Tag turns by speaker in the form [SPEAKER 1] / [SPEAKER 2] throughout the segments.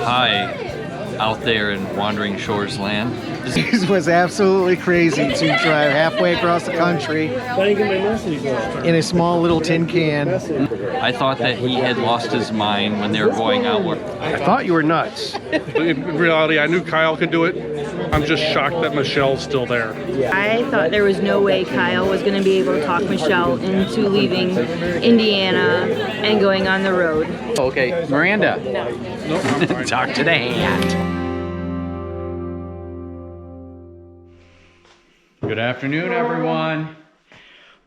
[SPEAKER 1] Hi, out there in Wandering Shores land.
[SPEAKER 2] This was absolutely crazy to drive halfway across the country in a small little tin can.
[SPEAKER 1] I thought that he had lost his mind when they were going outward.
[SPEAKER 2] I thought you were nuts.
[SPEAKER 3] In reality, I knew Kyle could do it. I'm just shocked that Michelle's still there.
[SPEAKER 4] I thought there was no way Kyle was going to be able to talk Michelle into leaving Indiana and going on the road.
[SPEAKER 5] Okay, Miranda.
[SPEAKER 3] Nope, I'm fine.
[SPEAKER 5] Talk to the hand. Good afternoon, everyone.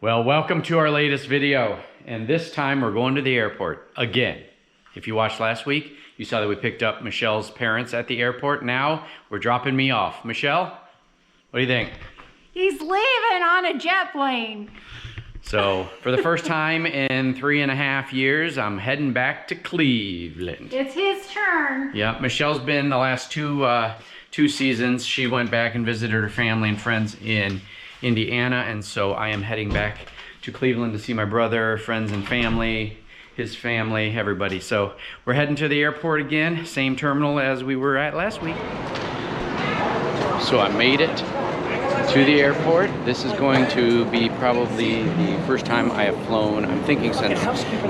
[SPEAKER 5] Well, welcome to our latest video. And this time we're going to the airport again. If you watched last week, you saw that we picked up Michelle's parents at the airport. Now we're dropping me off. Michelle, what do you think?
[SPEAKER 6] He's leaving on a jet plane.
[SPEAKER 5] So for the first time in 3.5 years, I'm heading back to Cleveland.
[SPEAKER 6] It's his turn.
[SPEAKER 5] Yeah, Michelle's been the last two seasons. She went back and visited her family and friends in Indiana, and so I am heading back to Cleveland to see my brother, friends and family, his family, everybody. So we're heading to the airport again, same terminal as we were at last week. So I made it to the airport. This is going to be probably the first time I have flown, I'm thinking since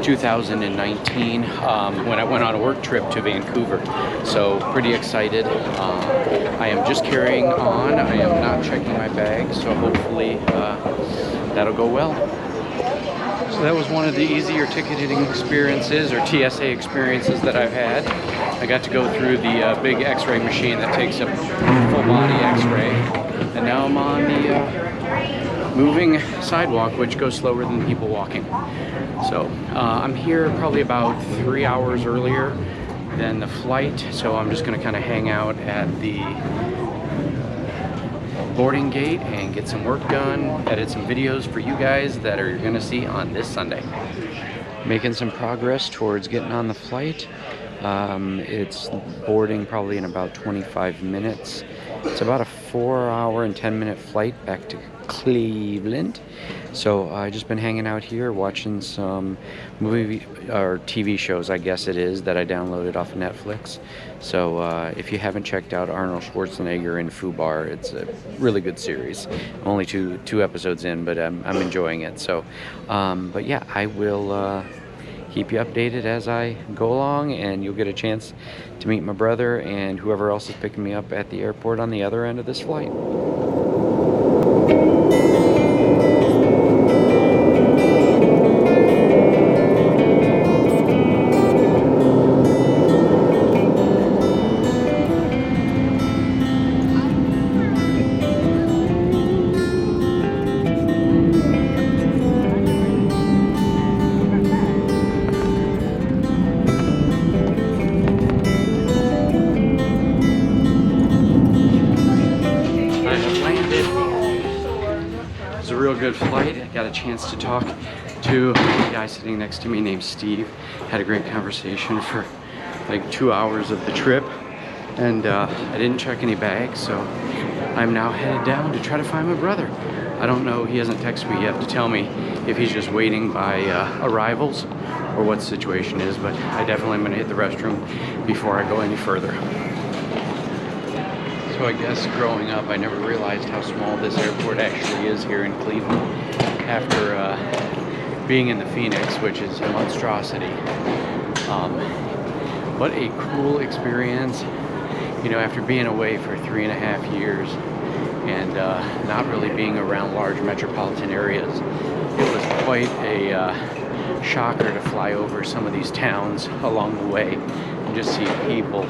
[SPEAKER 5] 2019, when I went on a work trip to Vancouver. So pretty excited. I am just carrying on. I am not checking my bag, so hopefully that'll go well. So that was one of the easier ticketing experiences, or TSA experiences, that I've had. I got to go through the big x-ray machine that takes a full body x-ray. And now I'm on the moving sidewalk, which goes slower than people walking. So I'm here probably about 3 hours earlier than the flight. So I'm just gonna kind of hang out at the boarding gate and get some work done, edit some videos for you guys that are gonna see on this Sunday. Making some progress towards getting on the flight. It's boarding probably in about 25 minutes. It's about a 4-hour and 10-minute flight back to Cleveland. So I've just been hanging out here watching some movie or TV shows, I guess it is, that I downloaded off of Netflix. So if you haven't checked out Arnold Schwarzenegger in Fubar, it's a really good series. I'm only two episodes in, but I'm enjoying it. So, but yeah, I will keep you updated as I go along, and you'll get a chance to meet my brother and whoever else is picking me up at the airport on the other end of this flight. Good flight. I got a chance to talk to a guy sitting next to me named Steve. Had a great conversation for like 2 hours of the trip, and I didn't check any bags, so I'm now headed down to try to find my brother. I don't know, he hasn't texted me yet to tell me if he's just waiting by arrivals or what the situation is, but I definitely am gonna hit the restroom before I go any further. So I guess growing up, I never realized how small this airport actually is here in Cleveland. After being in the Phoenix, which is a monstrosity. What a cool experience. You know, after being away for 3.5 years and not really being around large metropolitan areas, it was quite a shocker to fly over some of these towns along the way. Just see people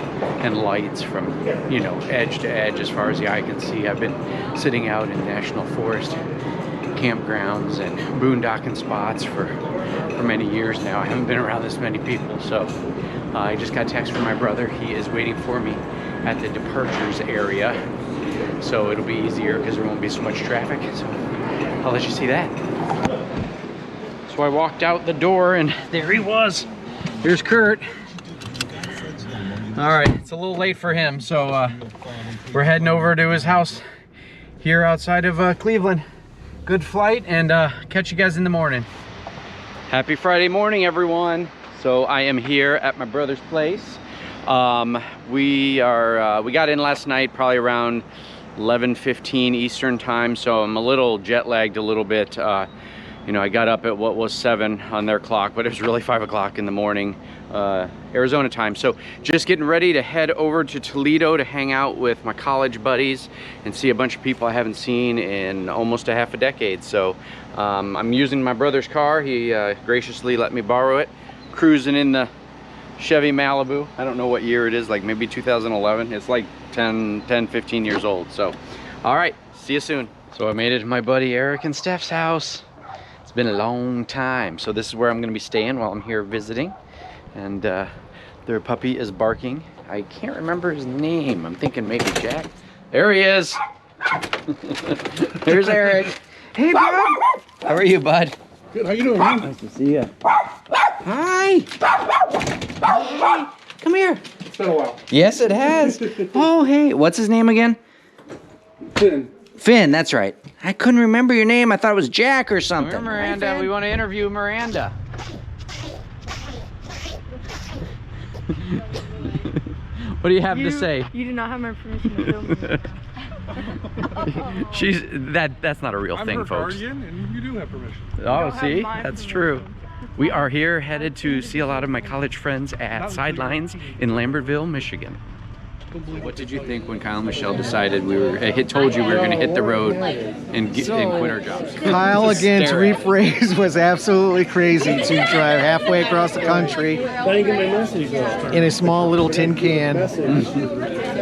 [SPEAKER 5] and lights from, you know, edge to edge as far as the eye can see. I've been sitting out in national forest campgrounds and boondocking spots for many years now. I haven't been around this many people, so I just got a text from my brother. He is waiting for me at the departures area, so it'll be easier because there won't be so much traffic. So I'll let you see that. So I walked out the door and there he was. Here's Kurt. All right, it's a little late for him, so we're heading over to his house here outside of Cleveland. Good flight, and catch you guys in the morning. Happy Friday morning, everyone. So I am here at my brother's place. We got in last night probably around 11:15 Eastern time, so I'm a little jet lagged a little bit. You know, I got up at what was 7 on their clock, but it was really 5 o'clock in the morning, Arizona time. So just getting ready to head over to Toledo to hang out with my college buddies and see a bunch of people I haven't seen in almost a half a decade. So I'm using my brother's car. He graciously let me borrow it. Cruising in the Chevy Malibu. I don't know what year it is, like maybe 2011. It's like 15 years old. So, all right, see you soon. So I made it to my buddy Eric and Steph's house. It's been a long time. So this is where I'm gonna be staying while I'm here visiting. And their puppy is barking. I can't remember his name. I'm thinking maybe Jack. There he is. There's Eric. Hey, bud. How are you, bud?
[SPEAKER 3] Good, how you doing, man?
[SPEAKER 5] Nice to see you. Hi. Hi. Come here.
[SPEAKER 3] It's been a while.
[SPEAKER 5] Yes, it has. Oh, hey. What's his name again?
[SPEAKER 3] Finn.
[SPEAKER 5] Finn, that's right. I couldn't remember your name. I thought it was Jack or something. Come here, Miranda. We want to interview Miranda. What do you have to say?
[SPEAKER 4] You do not have my permission to film.
[SPEAKER 5] That's not a real thing,
[SPEAKER 3] I'm her
[SPEAKER 5] folks.
[SPEAKER 3] guardian, and you do have permission.
[SPEAKER 5] Oh, see, that's true. We are here headed to see a lot of my college friends at Sidelines in Lambertville, Michigan. What did you think when Kyle and Michelle decided told you we were going to hit the road and quit our jobs?
[SPEAKER 2] Kyle, again, to rephrase, was absolutely crazy to drive halfway across the country in a small little tin can.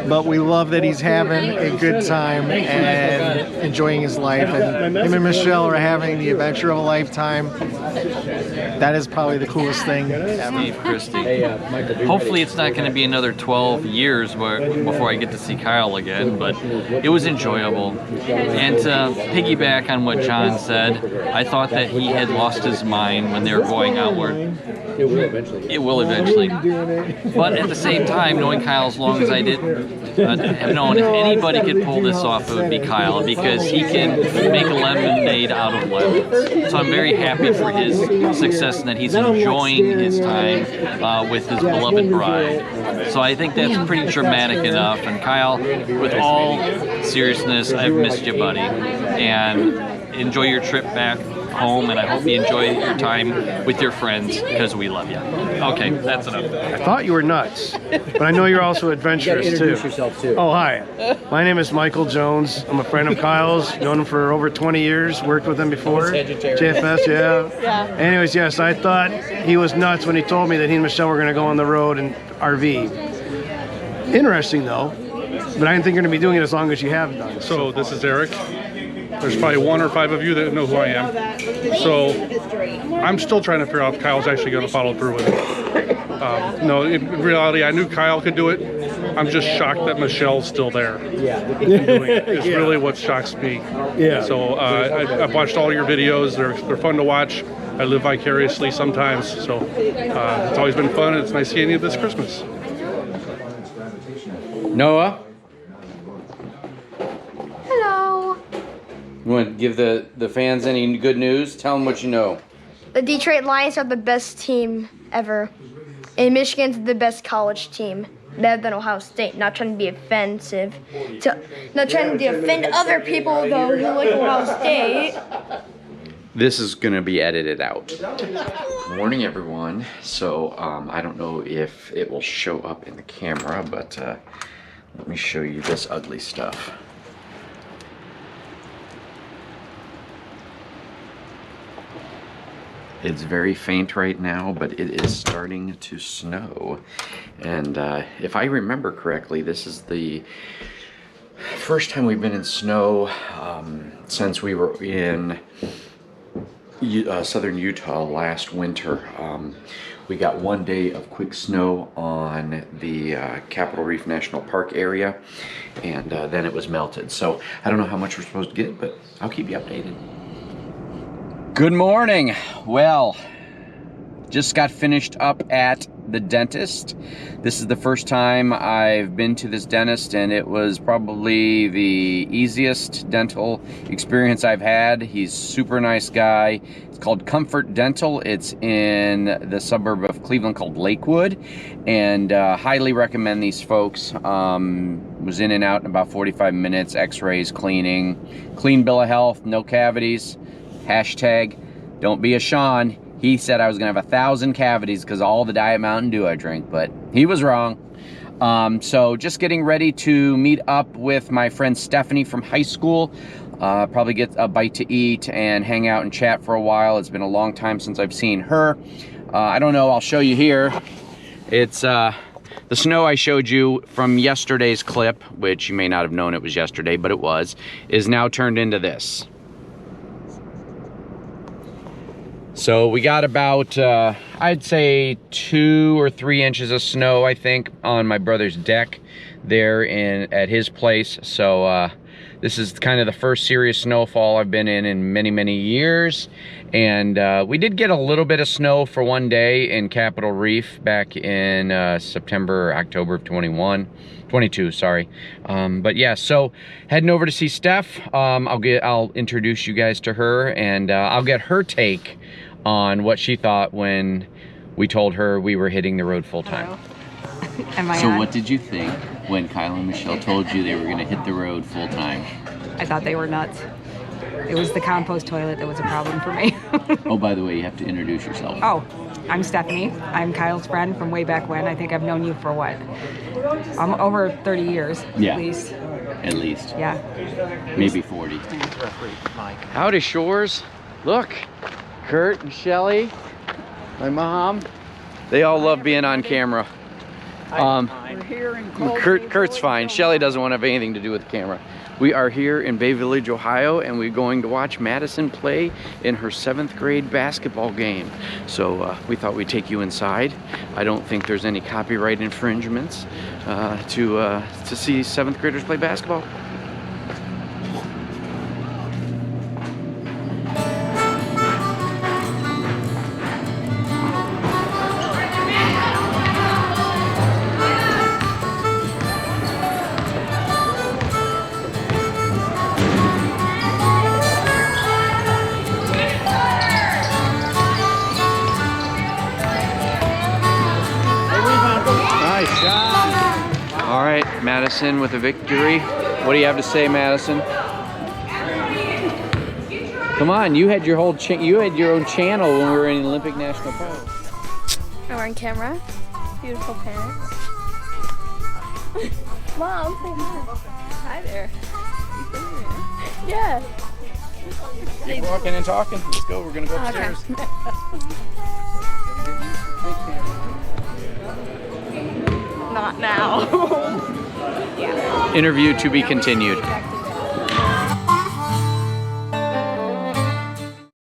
[SPEAKER 2] But we love that he's having a good time and enjoying his life. And him and Michelle are having the adventure of a lifetime. That is probably the coolest thing ever.
[SPEAKER 1] Steve Christie. Hopefully it's not going to be another 12 years before I get to see Kyle again, but it was enjoyable. And to piggyback on what John said, I thought that he had lost his mind when they were going outward. It will eventually. But at the same time, knowing Kyle as long as I did, have known if anybody could pull this off, it would be Kyle, because he can make a lemonade out of lemons. So I'm very happy for his success and that he's enjoying his time with his beloved bride. So I think that's pretty dramatic enough. And Kyle, with all seriousness, I've missed you, buddy. And enjoy your trip back home, and I hope you enjoy your time with your friends, because we love you. Okay, that's enough.
[SPEAKER 7] I thought you were nuts, but I know you're also adventurous too.
[SPEAKER 5] Introduce yourself too.
[SPEAKER 7] Oh, hi. My name is Michael Jones. I'm a friend of Kyle's. Known him for over 20 years. Worked with him before. JFS, yeah. Anyways, yes, I thought he was nuts when he told me that he and Michelle were going to go on the road and RV. Interesting though, but I didn't think you're going to be doing it as long as you have done.
[SPEAKER 3] So this is Eric. There's probably 1 or 5 of you that know who I am. So I'm still trying to figure out if Kyle's actually going to follow through with it. No, in reality, I knew Kyle could do it. I'm just shocked that Michelle's still there. Doing it. It's really what shocks me.
[SPEAKER 7] Yeah.
[SPEAKER 3] So I've watched all your videos. They're fun to watch. I live vicariously sometimes. So it's always been fun. It's nice seeing you this Christmas.
[SPEAKER 5] Noah,
[SPEAKER 8] Hello.
[SPEAKER 5] you want to give the fans any good news? Tell them what you know.
[SPEAKER 8] The Detroit Lions are the best team ever. And Michigan's the best college team. Better than Ohio State. Not trying to be offensive. Not trying to offend other people, though, who like Ohio State.
[SPEAKER 5] This is going to be edited out. Morning, everyone. So I don't know if it will show up in the camera, but let me show you this ugly stuff. It's very faint right now, but it is starting to snow. And if I remember correctly, this is the first time we've been in snow since we were in southern Utah last winter. We got 1 day of quick snow on the Capitol Reef National Park area, and then it was melted. So I don't know how much we're supposed to get, but I'll keep you updated. Good morning. Well, Just got finished up at the dentist. This is the first time I've been to this dentist, and it was probably the easiest dental experience I've had. He's a super nice guy. It's called Comfort Dental. It's in the suburb of Cleveland called Lakewood, and highly recommend these folks. Was in and out in about 45 minutes, x-rays, cleaning, clean bill of health, no cavities. Hashtag don't be a Sean. He said I was gonna have 1,000 cavities because all the Diet Mountain Dew I drink, but he was wrong. So just getting ready to meet up with my friend Stephanie from high school. Probably get a bite to eat and hang out and chat for a while. It's been a long time since I've seen her. I don't know, I'll show you here. It's the snow I showed you from yesterday's clip, which you may not have known it was yesterday, but it was, is now turned into this. So we got about, I'd say 2 or 3 inches of snow, I think, on my brother's deck there at his place. So this is kind of the first serious snowfall I've been in many, many years. And we did get a little bit of snow for one day in Capitol Reef back in September or October of 22, sorry. But yeah, so heading over to see Steph. I'll introduce you guys to her, and I'll get her take on what she thought when we told her we were hitting the road full time.
[SPEAKER 9] So
[SPEAKER 5] what did you think when Kyle and Michelle told you they were gonna hit the road full time?
[SPEAKER 9] I thought they were nuts. It was the compost toilet that was a problem for me.
[SPEAKER 5] Oh, by the way, you have to introduce yourself.
[SPEAKER 9] Oh, I'm Stephanie. I'm Kyle's friend from way back when. I think I've known you for what? Over 30 years,
[SPEAKER 5] Yeah.
[SPEAKER 9] at least.
[SPEAKER 5] At least.
[SPEAKER 9] Yeah.
[SPEAKER 5] Maybe 40. Howdy, Shores. Look, Kurt and Shelly, my mom. They all love being on camera. Kurt's fine. Shelly doesn't want to have anything to do with the camera. We are here in Bay Village, Ohio, and we're going to watch Madison play in her 7th grade basketball game. So we thought we'd take you inside. I don't think there's any copyright infringements to see 7th graders play basketball. All right, Madison with a victory. What do you have to say, Madison? Come on, you had your whole you had your own channel when we were in Olympic National Park.
[SPEAKER 8] We're on camera. Beautiful parents. Mom, say hi. Hi there. Yeah.
[SPEAKER 5] Keep walking and talking. Let's go. We're gonna go upstairs.
[SPEAKER 8] Not now.
[SPEAKER 5] Interview to be continued.